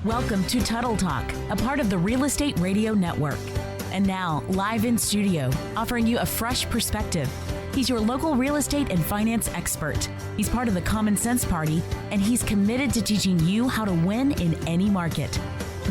Welcome to Tuttle Talk, a part of the Real Estate Radio Network. And now, live in studio, offering you a fresh perspective. He's your local real estate and finance expert. He's part of the Common Sense Party, and he's committed to teaching you how to win in any market.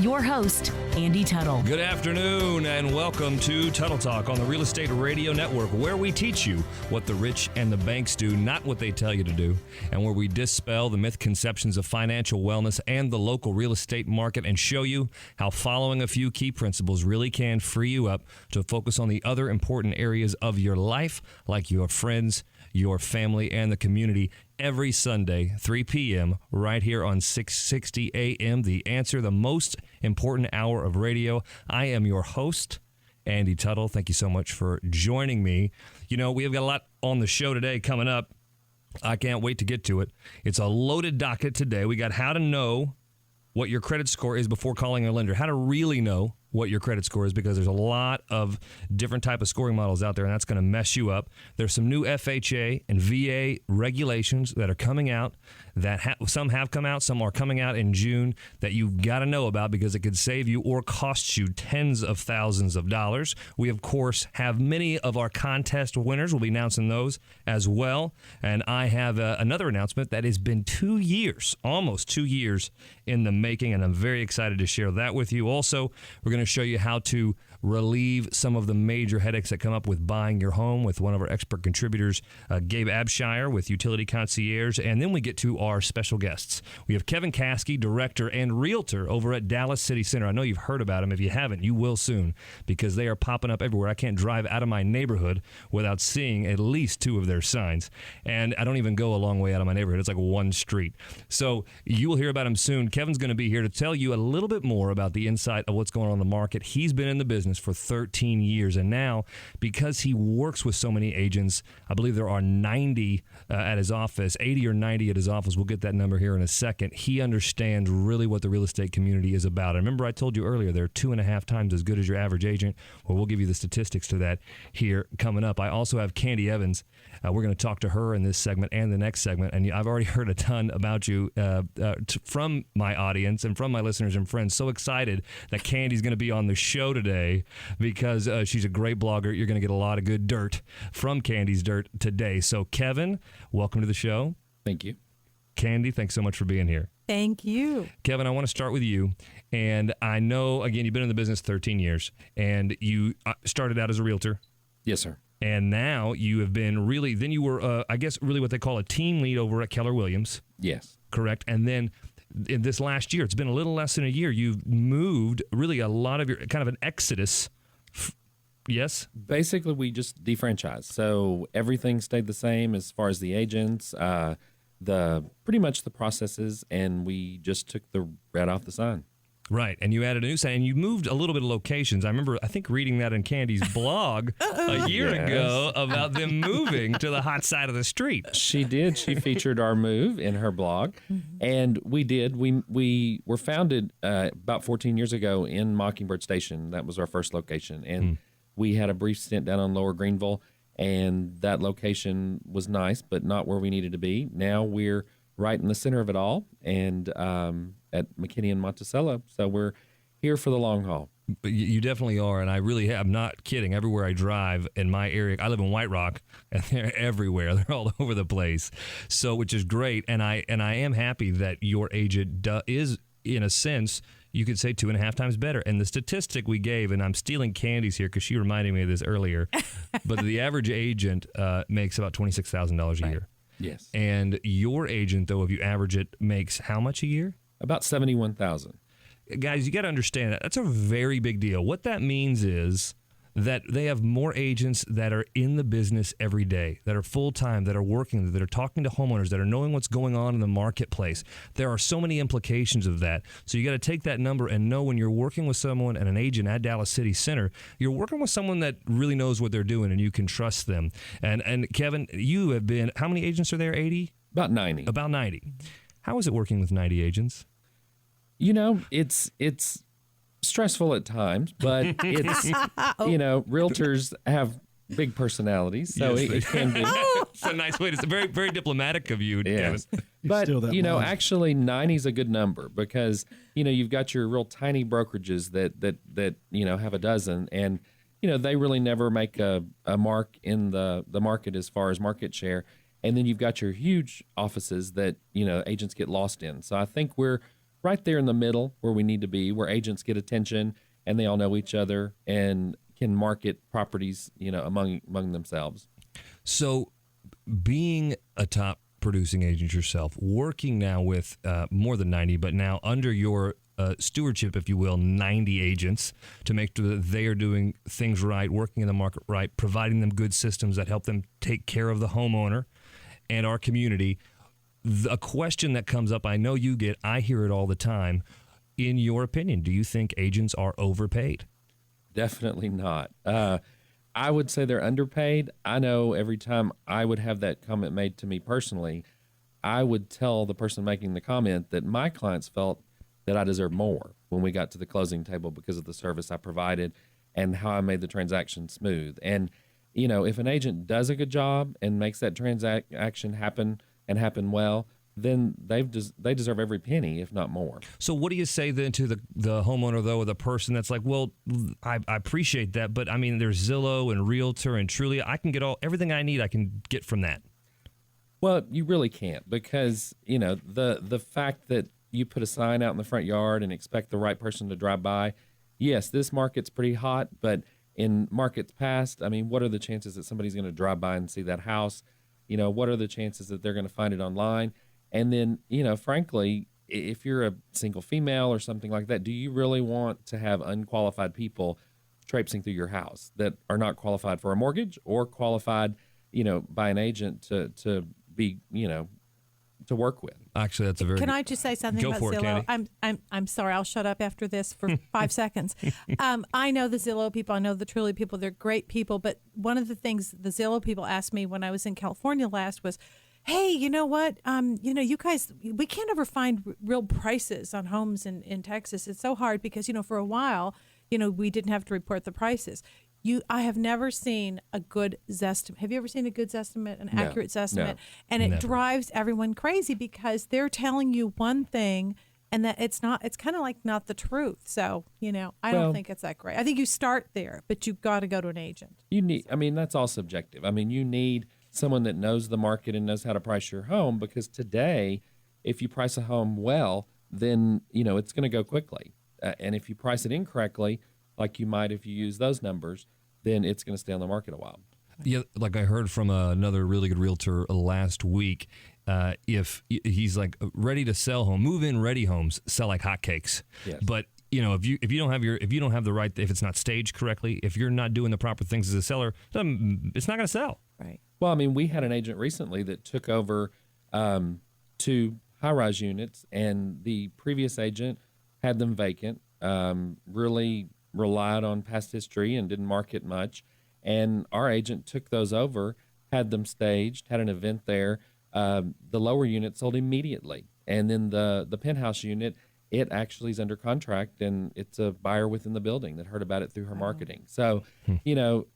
Your host, Andy Tuttle. Good afternoon and welcome to Tuttle Talk on the Real Estate Radio Network, where we teach you what the rich and the banks do, not what they tell you to do, and where we dispel the misconceptions of financial wellness and the local real estate market and show you how following a few key principles really can free you up to focus on the other important areas of your life, like your friends, your family, and the community. Every Sunday, 3 p.m., right here on 660 a.m., The Answer, the most important hour of radio. I am your host, Andy Tuttle. Thank you so much for joining me. You know, we have got a lot on the show today coming up. I can't wait to get to it. It's a loaded docket today. We got how to know what your credit score is before calling a lender, how to really know what your credit score is, because there's a lot of different type of scoring models out there, and that's going to mess you up. There's some new FHA and VA regulations that are coming out, that some have come out, some are coming out in June, that you've got to know about because it could save you or cost you tens of thousands of dollars. We, of course, have many of our contest winners. We'll be announcing those as well. And I have another announcement that has been 2 years, almost 2 years in the making, and I'm very excited to share that with you. Also, we're going to show you how to relieve some of the major headaches that come up with buying your home with one of our expert contributors, Gabe Abshire with Utility Concierge. And then we get to our special guests. We have Kevin Caskey, director and realtor over at Dallas City Center. I know you've heard about him. If you haven't, you will soon, because they are popping up everywhere. I can't drive out of my neighborhood without seeing at least two of their signs. And I don't even go a long way out of my neighborhood. It's like one street. So you will hear about him soon. Kevin's going to be here to tell you a little bit more about the insight of what's going on in the market. He's been in the business for 13 years, and now, because he works with so many agents, I believe there are 90 at his office, 80 or 90 at his office. We'll get that number here in a second. He understands really what the real estate community is about. And remember, I told you earlier, they're 2.5 times as good as your average agent. Well, we'll give you the statistics to that here coming up. I also have Candy Evans. We're going to talk to her in this segment and the next segment. And I've already heard a ton about you from my audience and from my listeners and friends. So excited that Candy's going to be on the show today because she's a great blogger. You're going to get a lot of good dirt from Candy's Dirt today. So, Kevin, welcome to the show. Thank you. Candy, thanks so much for being here. Thank you. Kevin, I want to start with you. And I know, again, you've been in the business 13 years, and you started out as a realtor. Yes, sir. And now you have been really, then you were, I guess, really what they call a team lead over at Keller Williams. Yes. Correct. And then in this last year, it's been a little less than a year, you've moved really a lot of your, kind of an exodus. Yes? Basically, we just defranchised. So everything stayed the same as far as the agents, pretty much the processes, and we just took the red off the sign. Right, and you added a new sign, and you moved a little bit of locations. I remember, I think, reading that in Candy's blog a year ago about them moving to the hot side of the street. She did. She featured our move in her blog, and we did. We were founded about 14 years ago in Mockingbird Station. That was our first location, and we had a brief stint down on Lower Greenville, and that location was nice, but not where we needed to be. Now we're right in the center of it all, and at McKinney and Monticello. So we're here for the long haul. But you definitely are, and I really I'm not kidding. Everywhere I drive in my area, I live in White Rock, and they're everywhere. They're all over the place. So, which is great, and I am happy that your agent is, in a sense, you could say 2.5 times better. And the statistic we gave, and I'm stealing Candy's here because she reminded me of this earlier, but the average agent makes about $26,000 a year. Yes. And your agent, though, if you average it, makes how much a year? About $71,000. Guys, you got to understand that. That's a very big deal. What that means is that they have more agents that are in the business every day, that are full-time, that are working, that are talking to homeowners, that are knowing what's going on in the marketplace. There are so many implications of that. So you got to take that number and know when you're working with someone and an agent at Dallas City Center, you're working with someone that really knows what they're doing and you can trust them. And Kevin, you have been, how many agents are there, 80? About 90. About 90. How is it working with 90 agents? You know, it's stressful at times, but it's, you know, realtors have big personalities, so Yes, it can be. It's a nice way to say, very, very diplomatic of you, Kevin. Yes. But, actually 90 is a good number because, you've got your real tiny brokerages that have a dozen and, they really never make a mark in the market as far as market share. And then you've got your huge offices that, agents get lost in. So I think we're right there in the middle where we need to be, where agents get attention and they all know each other and can market properties, among themselves. So being a top producing agent yourself, working now with more than 90, but now under your stewardship, if you will, 90 agents to make sure that they are doing things right, working in the market right, providing them good systems that help them take care of the homeowner and our community. A question that comes up, I know you get, I hear it all the time. In your opinion, do you think agents are overpaid? Definitely not. I would say they're underpaid. I know every time I would have that comment made to me personally, I would tell the person making the comment that my clients felt that I deserved more when we got to the closing table because of the service I provided and how I made the transaction smooth. And, if an agent does a good job and makes that transaction happen and happen well, then they deserve every penny, if not more. So what do you say then to the homeowner, though, or the person that's like, well, I appreciate that, but I mean, there's Zillow and Realtor and Trulia. I can get everything I need I can get from that. Well, you really can't because, the fact that you put a sign out in the front yard and expect the right person to drive by, yes, this market's pretty hot, but in markets past, I mean, what are the chances that somebody's going to drive by and see that house? What are the chances that they're going to find it online? And then, frankly, if you're a single female or something like that, do you really want to have unqualified people traipsing through your house that are not qualified for a mortgage or qualified, by an agent to be, to work with? Actually, that's a very. Can I just say something about Zillow? I'm sorry. I'll shut up after this for 5 seconds. I know the Zillow people. I know the Trulia people. They're great people. But one of the things the Zillow people asked me when I was in California last was, hey, you know what? You guys, we can't ever find real prices on homes in Texas. It's so hard because, for a while, we didn't have to report the prices. I have never seen a good Zestimate. Have you ever seen a good Zestimate, an accurate Zestimate? No, and it never. drives everyone crazy because they're telling you one thing and that it's kind of like not the truth. So, I don't think it's that great. I think you start there, but you've got to go to an agent. That's all subjective. You need someone that knows the market and knows how to price your home because today, if you price a home well, then, it's going to go quickly. And if you price it incorrectly, like you might if you use those numbers, then it's going to stay on the market a while. Yeah, like I heard from another really good realtor last week, if he's like ready to sell home, move-in ready homes sell like hotcakes. Yes. But if you don't have the right, if it's not staged correctly, if you're not doing the proper things as a seller, it's not going to sell. Right. Well, we had an agent recently that took over 2 high-rise units, and the previous agent had them vacant. Really relied on past history and didn't market much. And our agent took those over, had them staged, had an event there. The lower unit sold immediately. And then the penthouse unit, it actually is under contract, and it's a buyer within the building that heard about it through her marketing. So,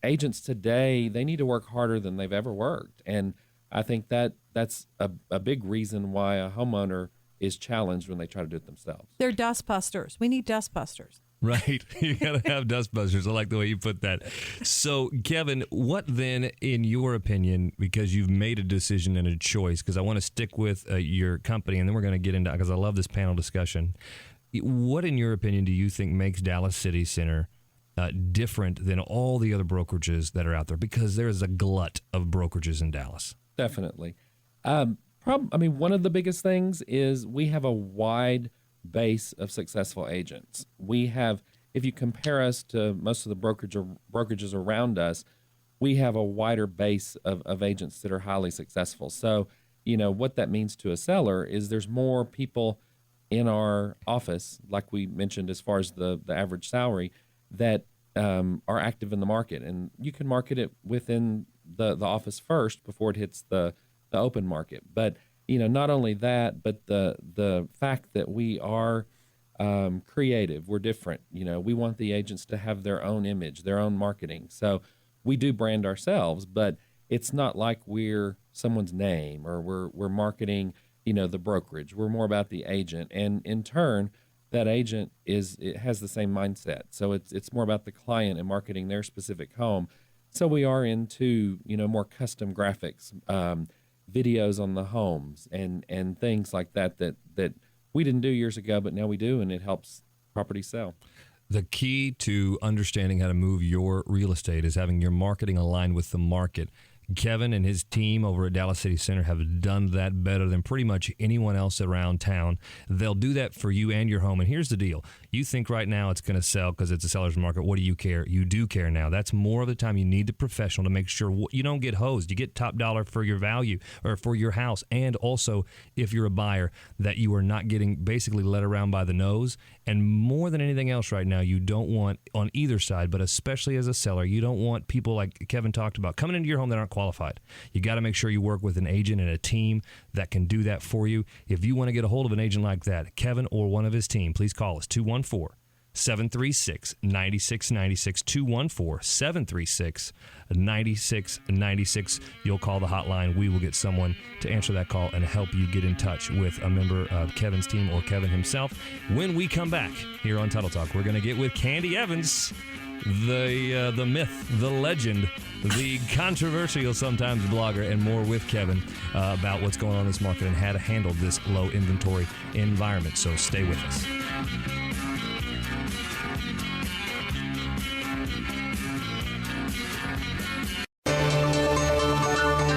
agents today, they need to work harder than they've ever worked. And I think that's a big reason why a homeowner is challenged when they try to do it themselves. They're dust busters. We need dust busters. Right. You got to have dust busters. I like the way you put that. So, Kevin, what then, in your opinion, because you've made a decision and a choice, because I want to stick with your company, and then we're going to get into, because I love this panel discussion. What, in your opinion, do you think makes Dallas City Center different than all the other brokerages that are out there? Because there's a glut of brokerages in Dallas. Definitely. One of the biggest things is we have a wide base of successful agents. We have, if you compare us to most of the brokerages around us, we have a wider base of agents that are highly successful. So, what that means to a seller is there's more people in our office, like we mentioned, as far as the average salary, that are active in the market. And you can market it within the office first before it hits the open market. But not only that, but the fact that we are creative, we're different. We want the agents to have their own image, their own marketing. So we do brand ourselves, but it's not like we're someone's name or we're marketing, the brokerage. We're more about the agent. And in turn, that agent it has the same mindset. So it's more about the client and marketing their specific home. So we are into, more custom graphics, videos on the homes and things like that we didn't do years ago, but now we do, and it helps property sell. The key to understanding how to move your real estate is having your marketing aligned with the market. Kevin and his team over at Dallas City Center have done that better than pretty much anyone else around town. They'll do that for you and your home. And here's the deal. You think right now it's going to sell because it's a seller's market. What do you care? You do care now. That's more of the time you need the professional to make sure you don't get hosed. You get top dollar for your value or for your house. And also, if you're a buyer, that you are not getting basically led around by the nose. And more than anything else right now, you don't want, on either side, but especially as a seller, you don't want people like Kevin talked about coming into your home that aren't qualified. You got to make sure you work with an agent and a team that can do that for you. If you want to get a hold of an agent like that, Kevin or one of his team, please call us 214-736-9696, 214-736-9696. You'll call the hotline. We will get someone to answer that call and help you get in touch with a member of Kevin's team or Kevin himself. When we come back here on Tuttle Talk, we're going to get with Candy Evans, the myth, the legend, the controversial sometimes blogger, and more with Kevin about what's going on in this market and how to handle this low inventory environment. So stay with us.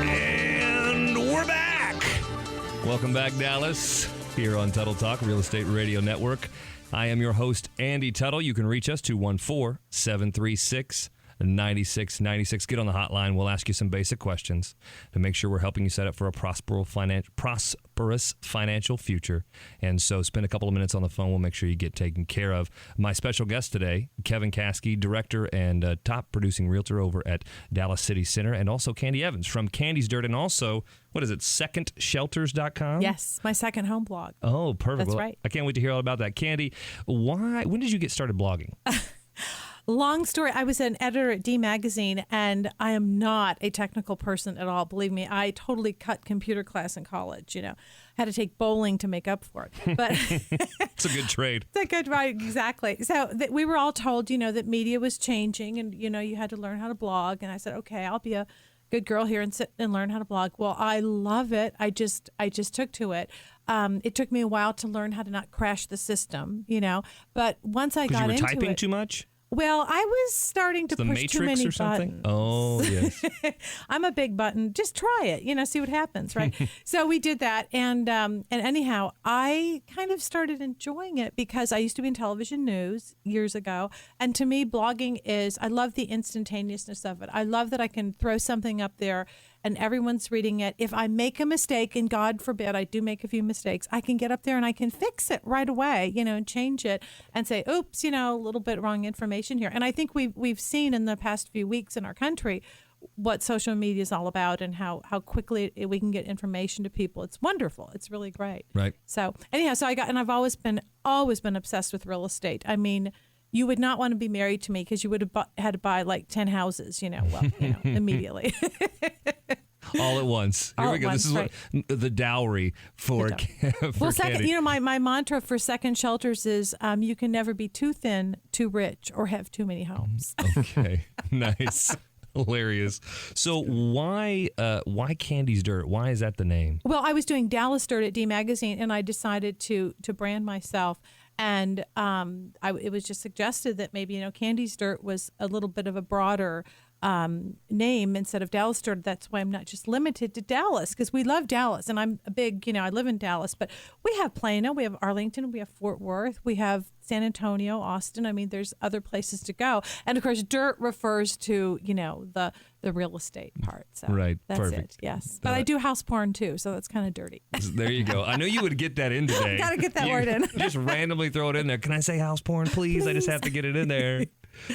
And we're back. Welcome back, Dallas, here on Tuttle Talk, Real Estate Radio Network. I am your host, Andy Tuttle. You can reach us 214-736-9696. Get on the hotline. We'll ask you some basic questions to make sure we're helping you set up for a prosperous financial future. And so spend a couple of minutes on the phone. We'll make sure you get taken care of. My special guest today, Kevin Caskey, director and top producing realtor over at Dallas City Center, and also Candy Evans from Candy's Dirt, and also, what is it, secondshelters.com? Yes, my second home blog. Oh, perfect. That's right. I can't wait to hear all about that. Candy, when did you get started blogging? Long story. I was an editor at D Magazine, and I am not a technical person at all. Believe me, I totally cut computer class in college. Had to take bowling to make up for it. But it's a good trade. It's a good, right? Exactly. So we were all told, that media was changing, and you had to learn how to blog. And I said, okay, I'll be a good girl here and sit and learn how to blog. Well, I love it. I just took to it. It took me a while to learn how to not crash the system, But once I got into it, you were typing too much. Well, I was starting to push too many buttons. Oh, yes. I'm a big button. Just try it, see what happens, right? So we did that. And anyhow, I kind of started enjoying it because I used to be in television news years ago. And to me, blogging I love the instantaneousness of it. I love that I can throw something up there and everyone's reading it. If I make a mistake, and God forbid I do make a few mistakes, I can get up there and I can fix it right away, and change it and say, oops, a little bit wrong information here. And I think we've seen in the past few weeks in our country what social media is all about and how quickly we can get information to people. It's wonderful. It's really great. Right. So anyhow, I've always been obsessed with real estate. I mean, you would not want to be married to me because you would have had to buy like 10 houses, immediately. All at once. Here we go. This is right. The dowry for Well, Candy. second, my mantra for Second Shelters is you can never be too thin, too rich, or have too many homes. Okay. Nice. Hilarious. So why Candy's Dirt? Why is that the name? Well, I was doing Dallas Dirt at D Magazine, and I decided to brand myself. And it was just suggested that maybe, Candy's Dirt was a little bit of a broader name instead of Dallas Dirt. That's why I'm not just limited to Dallas, because we love Dallas. And I'm a big, I live in Dallas, but we have Plano, we have Arlington, we have Fort Worth, we have San Antonio, Austin. I mean, there's other places to go. And of course, dirt refers to, the real estate part. So right. That's Perfect. it. Yes. But I do house porn too, so that's kind of dirty. There you go. I knew you would get that in today. Got to get that word in. Just randomly throw it in there. Can I say house porn, please? I just have to get it in there.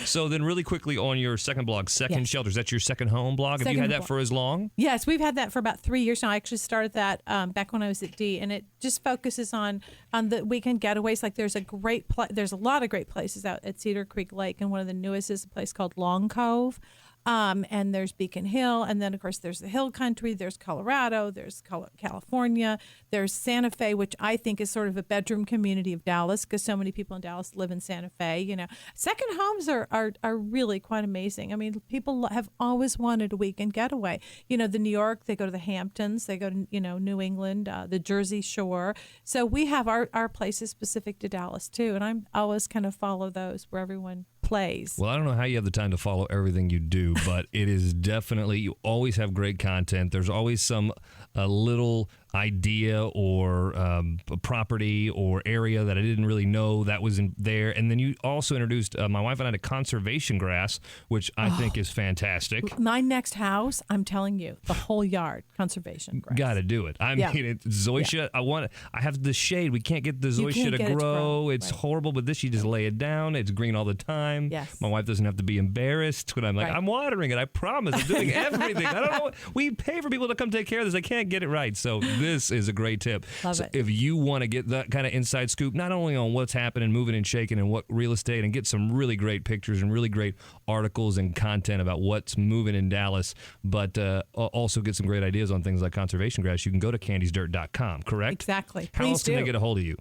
So then really quickly on your second blog, Second Shelters, that's your second home blog? Have you had that for as long? Yes, we've had that for about 3 years now. I actually started that back when I was at D, and it just focuses on the weekend getaways. Like there's a lot of great places out at Cedar Creek Lake, and one of the newest is a place called Long Cove. And there's Beacon Hill. And then, of course, there's the Hill Country. There's Colorado. There's California. There's Santa Fe, which I think is sort of a bedroom community of Dallas because so many people in Dallas live in Santa Fe. You know, second homes are really quite amazing. I mean, people have always wanted a weekend getaway. You know, the New York, they go to the Hamptons. They go to, you know, New England, the Jersey Shore. So we have our places specific to Dallas, too. And I'm always kind of follow those where everyone plays. Well, I don't know how you have the time to follow everything you do, but it is definitely, you always have great content. There's always a little idea or a property or area that I didn't really know that was in there. And then you also introduced my wife and I to conservation grass, which I think is fantastic. My next house, I'm telling you, the whole yard, conservation grass. Got to do it. I mean, it's zoysia. Yeah. I have the shade. We can't get the zoysia to grow. It's horrible, but this, you just lay it down. It's green all the time. Yes. My wife doesn't have to be embarrassed when I'm like, I'm watering it. I promise. I'm doing everything. I don't know. We pay for people to come take care of this. I can't get it right. So this is a great tip. Love it. If you want to get that kind of inside scoop, not only on what's happening, moving and shaking and what real estate, and get some really great pictures and really great articles and content about what's moving in Dallas, but also get some great ideas on things like conservation grass, you can go to candysdirt.com, correct? Exactly. How else can they get a hold of you?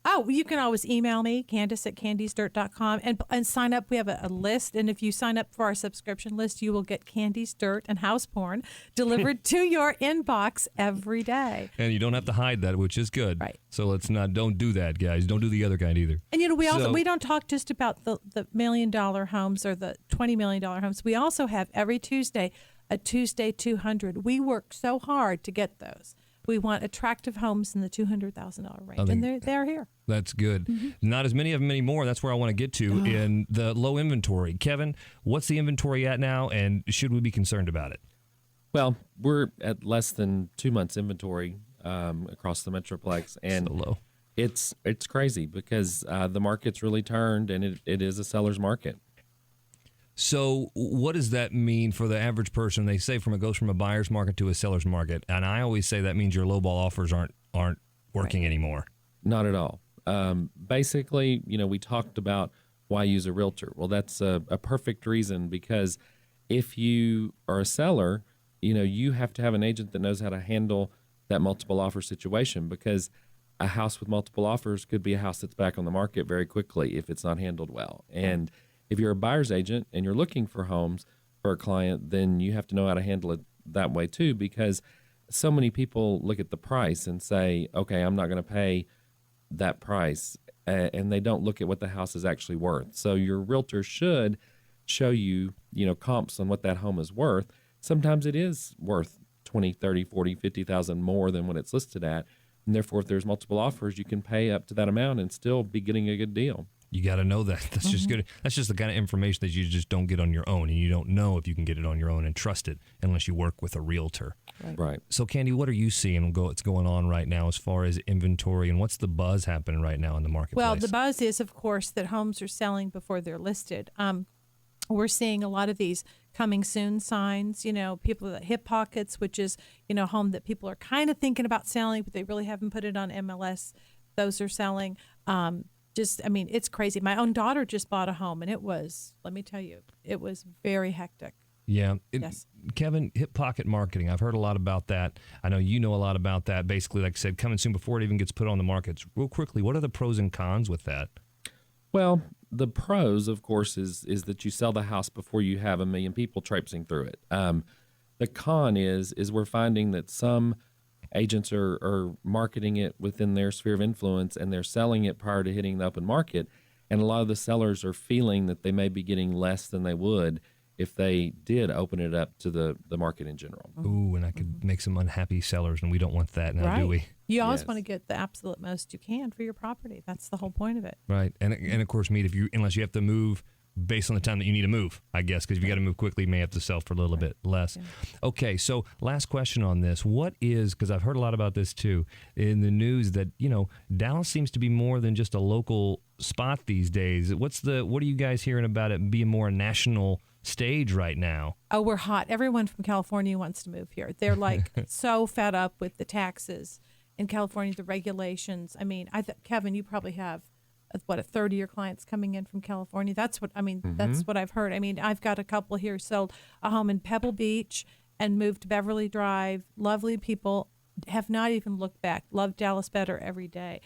Oh, you can always email me, Candace@candysdirt.com, and sign up. We have a list, and if you sign up for our subscription list, you will get Candy's Dirt and House Porn delivered to your inbox every day. And you don't have to hide that, which is good. Right. So don't do that, guys. Don't do the other kind either. And you know, we don't talk just about the $1 million homes or the $20 million homes. We also have every Tuesday a Tuesday 200. We work so hard to get those. We want attractive homes in the $200,000 range, and they're here. That's good. Mm-hmm. Not as many of them anymore. That's where I want to get to in the low inventory. Kevin, what's the inventory at now, and should we be concerned about it? Well, we're at less than 2 months inventory across the Metroplex, and so low. It's crazy because the market's really turned, and it is a seller's market. So what does that mean for the average person? They say it goes from a buyer's market to a seller's market, and I always say that means your lowball offers aren't working anymore. Not at all. Basically, we talked about why use a realtor. Well, that's a perfect reason, because if you are a seller, you have to have an agent that knows how to handle that multiple offer situation, because a house with multiple offers could be a house that's back on the market very quickly if it's not handled well. And if you're a buyer's agent and you're looking for homes for a client, then you have to know how to handle it that way too, because so many people look at the price and say, okay, I'm not going to pay that price, and they don't look at what the house is actually worth. So your realtor should show you, comps on what that home is worth. Sometimes it is worth 20, 30, 40, 50,000 more than what it's listed at. And therefore, if there's multiple offers, you can pay up to that amount and still be getting a good deal. You got to know that. That's just good. That's just the kind of information that you just don't get on your own, and you don't know if you can get it on your own and trust it unless you work with a realtor. Right. So, Candy, what are you seeing what's going on right now as far as inventory, and what's the buzz happening right now in the marketplace? Well, the buzz is, of course, that homes are selling before they're listed. We're seeing a lot of these coming soon signs, people that hip pockets, which is, a home that people are kind of thinking about selling, but they really haven't put it on MLS. Those are selling. It's crazy. My own daughter just bought a home, and let me tell you, it was very hectic. Yeah. Yes. Kevin, hip pocket marketing. I've heard a lot about that. I know you know a lot about that. Basically, like I said, coming soon before it even gets put on the market. Real quickly, what are the pros and cons with that? Well, the pros, of course, is that you sell the house before you have 1 million people traipsing through it. The con is we're finding that some agents are marketing it within their sphere of influence, and they're selling it prior to hitting the open market. And a lot of the sellers are feeling that they may be getting less than they would if they did open it up to the market in general. Ooh, and I could make some unhappy sellers, and we don't want that now, do we? You always want to get the absolute most you can for your property. That's the whole point of it. Right. And of course, unless you have to move based on the time that you need to move, I guess, because if you got to move quickly, you may have to sell for a little bit less. Yeah. Okay, so last question on this. Because I've heard a lot about this too in the news, that, Dallas seems to be more than just a local spot these days. What are you guys hearing about it being more a national stage right now? Oh, we're hot. Everyone from California wants to move here. They're like so fed up with the taxes in California, the regulations. I mean, Kevin, you probably have a third of your clients coming in from California. That's what That's what I've heard. I mean, I've got a couple here sold a home in Pebble Beach and moved to Beverly Drive. Lovely people, have not even looked back. Love Dallas better every day.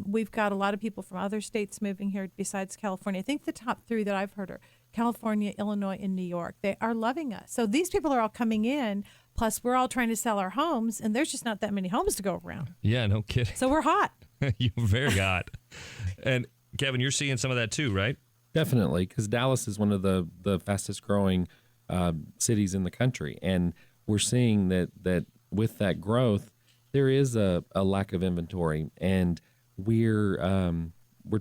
We've got a lot of people from other states moving here besides California. I think the top 3 that I've heard are California, Illinois, and New York. They are loving us. So these people are all coming in. Plus, we're all trying to sell our homes, and there's just not that many homes to go around. Yeah, no kidding. So we're hot. You're very hot. And Kevin, you're seeing some of that too, right? Definitely, because Dallas is one of the fastest growing cities in the country, and we're seeing that with that growth, there is a lack of inventory, and we're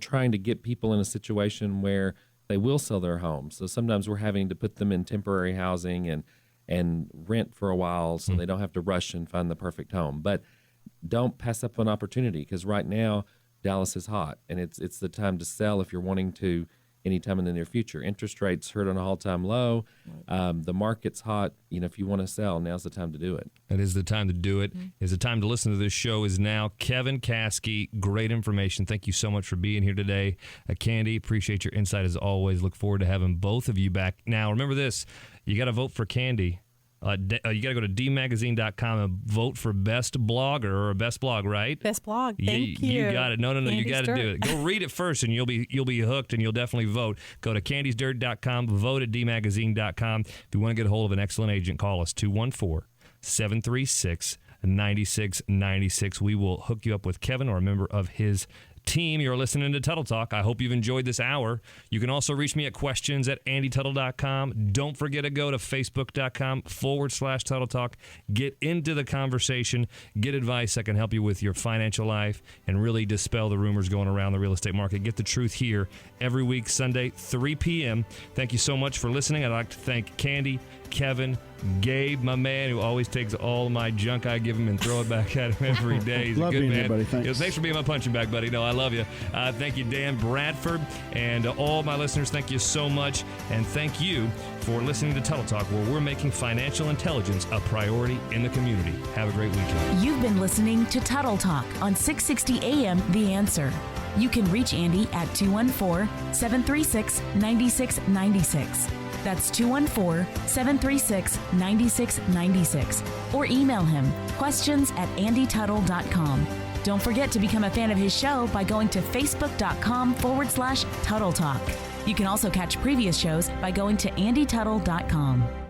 trying to get people in a situation where they will sell their homes. So sometimes we're having to put them in temporary housing and rent for a while, so they don't have to rush and find the perfect home. But don't pass up an opportunity, because right now Dallas is hot, and it's the time to sell if you're wanting to anytime in the near future. Interest rates hurt on an all-time low. The market's hot. If you want to sell, now's the time to do it. It is the time to do it. Is the time to listen to this show is now. Kevin Caskey, great information. Thank you so much for being here today. Candy, appreciate your insight as always. Look forward to having both of you back. Now, remember this. You got to vote for Candy. You got to go to dmagazine.com and vote for best blogger or best blog, right? Best blog. Thank you. You got it. No, Candy's you got to do it. Go read it first, and you'll be hooked, and you'll definitely vote. Go to candysdirt.com, vote at dmagazine.com. If you want to get a hold of an excellent agent, call us 214-736-9696. We will hook you up with Kevin or a member of his team. You're listening to Tuttle Talk. I hope you've enjoyed this hour. You can also reach me at questions@andytuttle.com. Don't forget to go to facebook.com/Tuttle Talk. Get into the conversation. Get advice that can help you with your financial life and really dispel the rumors going around the real estate market. Get the truth here every week, Sunday, 3 p.m. Thank you so much for listening. I'd like to thank Candy, Kevin, Gabe, my man, who always takes all my junk I give him and throw it back at him every day. He's love a good being man. here, buddy. Thanks. Thanks for being my punching bag, buddy. No, I love you. Thank you, Dan Bradford, and all my listeners. Thank you so much, and thank you for listening to Tuttle Talk, where we're making financial intelligence a priority in the community. Have a great weekend. You've been listening to Tuttle Talk on 660 AM The Answer. You can reach Andy at 214-736-9696. That's 214-736-9696. Or email him, questions@andytuttle.com. Don't forget to become a fan of his show by going to facebook.com/Tuttle Talk. You can also catch previous shows by going to andytuttle.com.